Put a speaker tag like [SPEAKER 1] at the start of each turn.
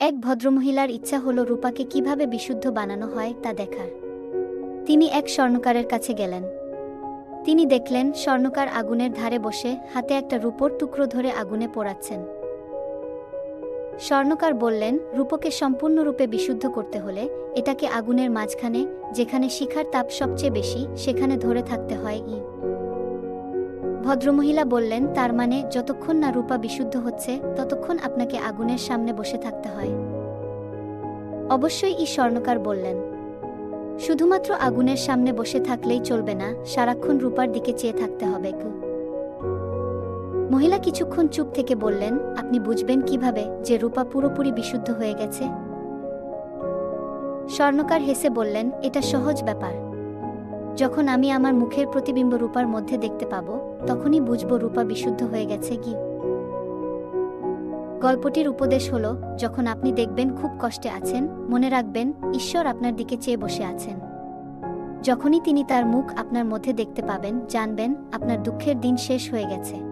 [SPEAKER 1] এক ভদ্রমহিলার ইচ্ছা হলো রূপাকে কিভাবে বিশুদ্ধ বানানো হয় তা দেখার। তিনি এক স্বর্ণকারের কাছে গেলেন। তিনি দেখলেন স্বর্ণকার আগুনের ধারে বসে হাতে একটা রূপোর টুকরো ধরে আগুনে পোড়াচ্ছেন। স্বর্ণকার বললেন, রূপোকে সম্পূর্ণরূপে বিশুদ্ধ করতে হলে এটাকে আগুনের মাঝখানে, যেখানে শিখার তাপ সবচেয়ে বেশি, সেখানে ধরে থাকতে হয়। ভদ্রমহিলা বললেন, তার মানে যতক্ষণ না রূপা বিশুদ্ধ হচ্ছে ততক্ষণ আপনাকে আগুনের সামনে বসে থাকতে হয়। অবশ্যই স্বর্ণকার বললেন, শুধুমাত্র আগুনের সামনে বসে থাকলেই চলবে না, সারাক্ষণ রূপার দিকে চেয়ে থাকতে হবে। মহিলা কিছুক্ষণ চুপ থেকে বললেন, আপনি বুঝবেন কিভাবে যে রূপা পুরোপুরি বিশুদ্ধ হয়ে গেছে? স্বর্ণকার হেসে বললেন, এটা সহজ ব্যাপার। যখন আমি আমার মুখের প্রতিবিম্ব রূপার মধ্যে দেখতে পাবো, তখনই বুঝবো রূপা বিশুদ্ধ হয়ে গেছে। গল্পটির উপদেশ হলো, যখন আপনি দেখবেন খুব কষ্টে আছেন, মনে রাখবেন ঈশ্বর আপনার দিকে চেয়ে বসে আছেন। যখনই তিনি তার মুখ আপনার মধ্যে দেখতে পাবেন, জানবেন আপনার দুঃখের দিন শেষ হয়ে গেছে।